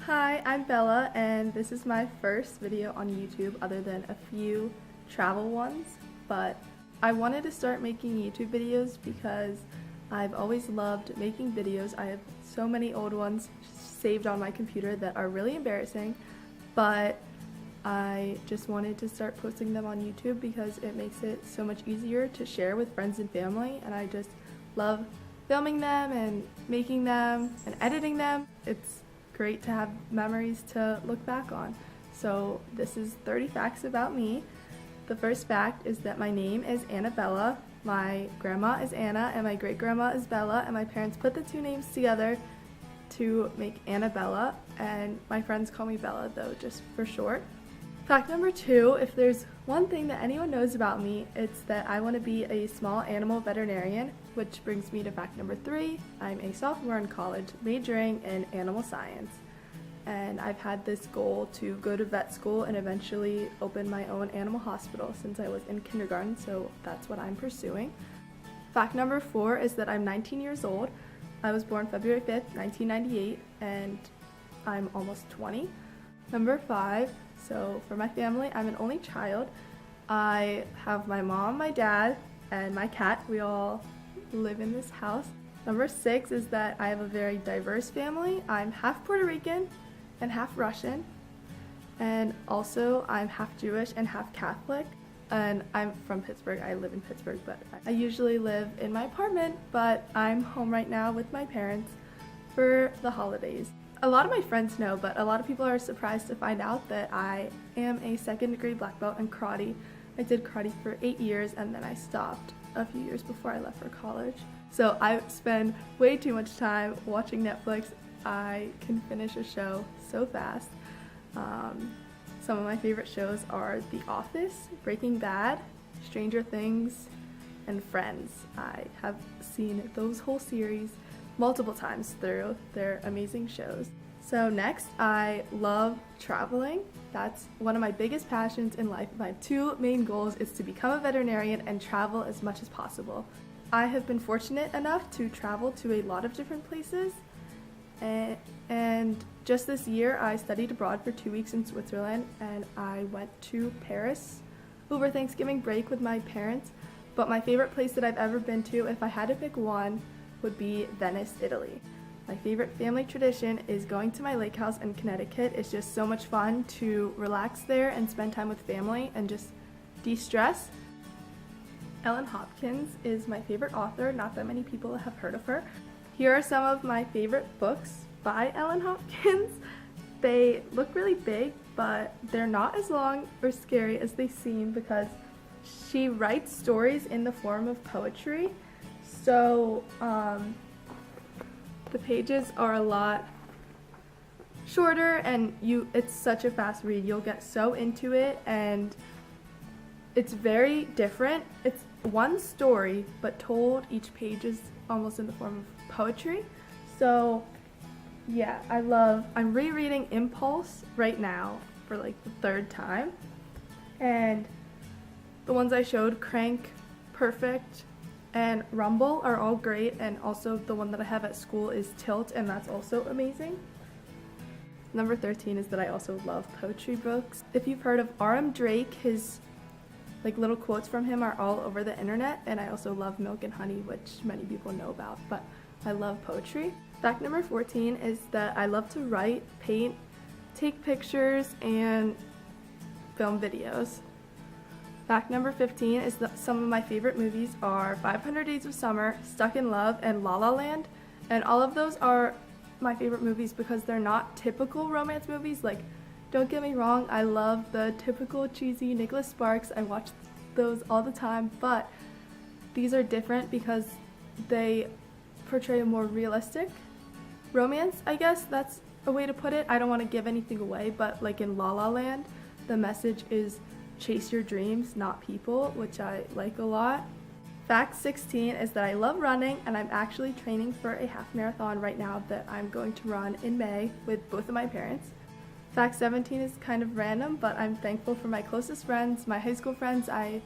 Hi, I'm Bella, and this is my first video on YouTube other than a few travel ones, but I wanted to start making YouTube videos because I've always loved making videos. I have so many old ones saved on my computer that are really embarrassing, but I just wanted to start posting them on YouTube because it makes it so much easier to share with friends and family, and I just love filming them and making them and editing them. It's great to have memories to look back on. So this is 30 facts about me. The first fact is that my name is Annabella. My grandma is Anna and my great-grandma is Bella, and my parents put the two names together to make Annabella, and my friends call me Bella though, just for short. Fact number 2, if there's one thing that anyone knows about me, it's that I want to be a small animal veterinarian, which brings me to fact number 3. I'm a sophomore in college majoring in animal science, and I've had this goal to go to vet school and eventually open my own animal hospital since I was in kindergarten, so that's what I'm pursuing. Fact number 4 is that I'm 19 years old. I was born February 5th, 1998, and I'm almost 20. Number 5, so for my family, I'm an only child. I have my mom, my dad, and my cat. We all live in this house. Number 6 is that I have a very diverse family. I'm half Puerto Rican and half Russian, and also I'm half Jewish and half Catholic. And I'm from Pittsburgh. I live in Pittsburgh, but I usually live in my apartment, but I'm home right now with my parents for the holidays. A lot of my friends know, but a lot of people are surprised to find out that I am a second-degree black belt in karate. I did karate for 8 years and then I stopped a few years before I left for college. So I spend way too much time watching Netflix. I can finish a show so fast. Some of my favorite shows are The Office, Breaking Bad, Stranger Things, and Friends. I have seen those whole series multiple times through. They're amazing shows. So next, I love traveling. That's one of my biggest passions in life. My 2 main goals is to become a veterinarian and travel as much as possible. I have been fortunate enough to travel to a lot of different places, and just this year I studied abroad for 2 weeks in Switzerland, and I went to Paris over Thanksgiving break with my parents. But my favorite place that I've ever been to, if I had to pick one, would be Venice, Italy. My favorite family tradition is going to my lake house in Connecticut. It's just so much fun to relax there and spend time with family and just de-stress. Ellen Hopkins is my favorite author. Not that many people have heard of her. Here are some of my favorite books by Ellen Hopkins. They look really big, but they're not as long or scary as they seem because she writes stories in the form of poetry. So the pages are a lot shorter, and it's such a fast read. You'll get so into it, and it's very different. It's one story, but told, each page is almost in the form of poetry. So yeah, I'm rereading Impulse right now for like the 3rd time. And the ones I showed, Crank, Perfect, and Rumble are all great, and also the one that I have at school is Tilt, and that's also amazing. Number 13 is that I also love poetry books. If you've heard of R.M. Drake, his little quotes from him are all over the internet, and I also love Milk and Honey, which many people know about, but I love poetry. Fact number 14 is that I love to write, paint, take pictures, and film videos. Fact number 15 is that some of my favorite movies are 500 Days of Summer, Stuck in Love, and La La Land. And all of those are my favorite movies because they're not typical romance movies. Like, don't get me wrong, I love the typical cheesy Nicholas Sparks. I watch those all the time, but these are different because they portray a more realistic romance, I guess that's a way to put it. I don't want to give anything away, but like in La La Land, the message is chase your dreams, not people, which I like a lot. Fact 16 is that I love running, and I'm actually training for a half marathon right now that I'm going to run in May with both of my parents. Fact 17 is kind of random, but I'm thankful for my closest friends, my high school friends. I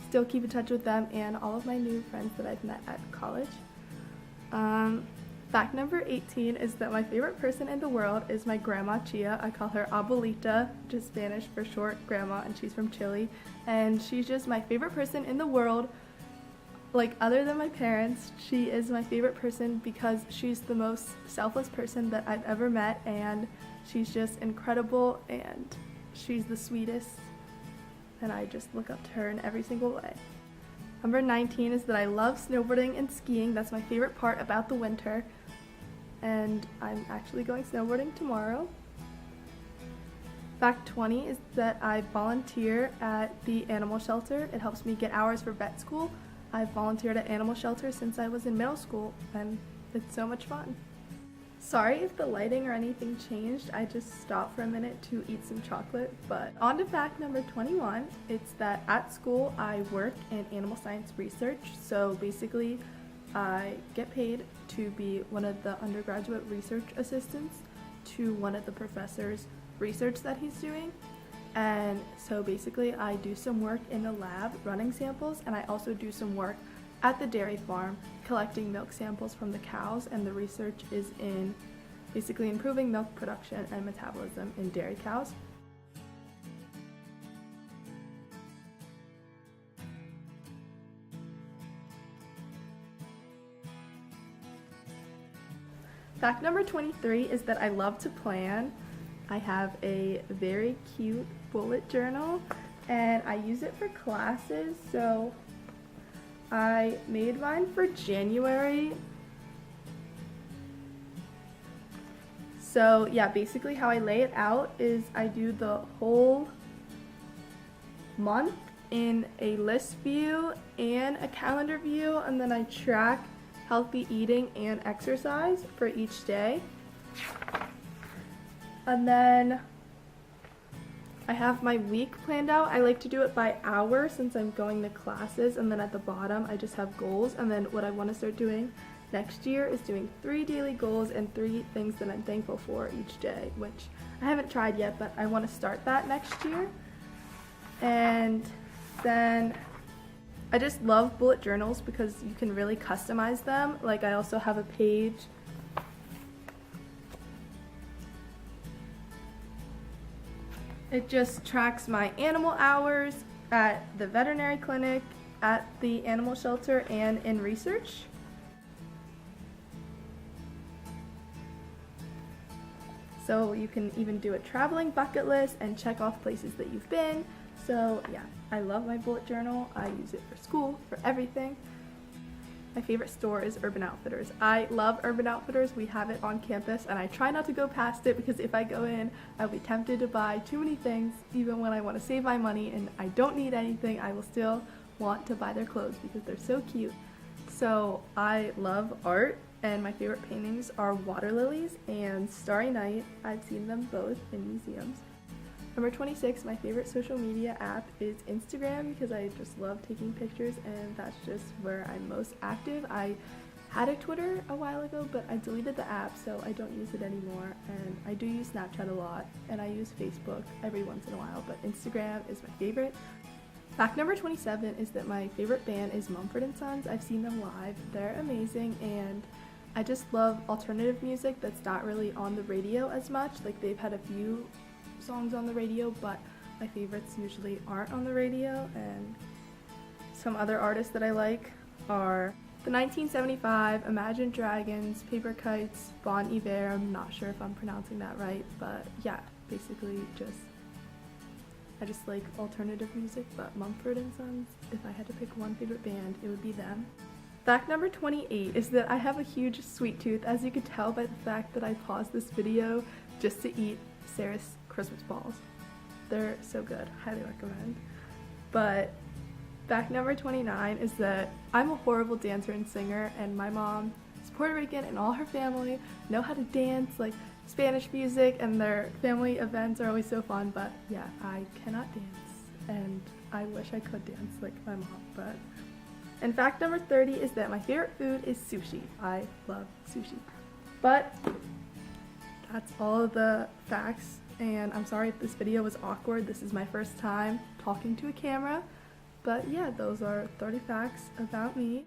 still keep in touch with them, and all of my new friends that I've met at college. Fact number 18 is that my favorite person in the world is my grandma Chia. I call her Abuelita, which is Spanish for short grandma, and she's from Chile. And she's just my favorite person in the world. Like, other than my parents, she is my favorite person because she's the most selfless person that I've ever met, and she's just incredible, and she's the sweetest, and I just look up to her in every single way. Number 19 is that I love snowboarding and skiing. That's my favorite part about the winter, and I'm actually going snowboarding tomorrow. Fact 20 is that I volunteer at the animal shelter. It helps me get hours for vet school. I've volunteered at animal shelters since I was in middle school, and it's so much fun. Sorry if the lighting or anything changed, I just stopped for a minute to eat some chocolate. But on to fact number 21, it's that at school I work in animal science research. So basically I get paid to be one of the undergraduate research assistants to one of the professors' research that he's doing. And so basically I do some work in the lab running samples, and I also do some work at the dairy farm collecting milk samples from the cows, and the research is in basically improving milk production and metabolism in dairy cows. Fact number 23 is that I love to plan. I have a very cute bullet journal and I use it for classes, so I made mine for January. So yeah, basically how I lay it out is I do the whole month in a list view and a calendar view, and then I track healthy eating and exercise for each day. And then I have my week planned out. I like to do it by hour since I'm going to classes, and then at the bottom I just have goals. And then what I want to start doing next year is doing 3 daily goals and 3 things that I'm thankful for each day, which I haven't tried yet, but I want to start that next year. And then I just love bullet journals because you can really customize them. Like, I also have a page It just tracks my animal hours at the veterinary clinic, at the animal shelter, and in research. So you can even do a traveling bucket list and check off places that you've been. So yeah, I love my bullet journal. I use it for school, for everything. My favorite store is Urban Outfitters. I love Urban Outfitters. We have it on campus, and I try not to go past it because if I go in, I'll be tempted to buy too many things. Even when I want to save my money and I don't need anything, I will still want to buy their clothes because they're so cute. So I love art, and my favorite paintings are water lilies and Starry Night. I've seen them both in museums. Number 26, my favorite social media app is Instagram because I just love taking pictures, and that's just where I'm most active. I had a Twitter a while ago, but I deleted the app, so I don't use it anymore. And I do use Snapchat a lot, and I use Facebook every once in a while, but Instagram is my favorite. Fact number 27 is that my favorite band is Mumford & Sons. I've seen them live. They're amazing, and I just love alternative music that's not really on the radio as much. Like, they've had a few songs on the radio, but my favorites usually aren't on the radio. And some other artists that I like are the 1975, Imagine Dragons, Paper Kites, Bon Iver. I'm not sure if I'm pronouncing that right, but yeah, basically I just like alternative music. But Mumford & Sons, if I had to pick one favorite band, it would be them. Fact number 28 is that I have a huge sweet tooth, as you could tell by the fact that I paused this video just to eat Sarah's Christmas balls. They're so good, highly recommend. But fact number 29 is that I'm a horrible dancer and singer, and my mom is Puerto Rican and all her family know how to dance, like Spanish music, and their family events are always so fun. But yeah, I cannot dance, and I wish I could dance like my mom. But and fact number 30 is that my favorite food is sushi. I love sushi. But that's all of the facts, and I'm sorry if this video was awkward. This is my first time talking to a camera. But yeah, those are 30 facts about me.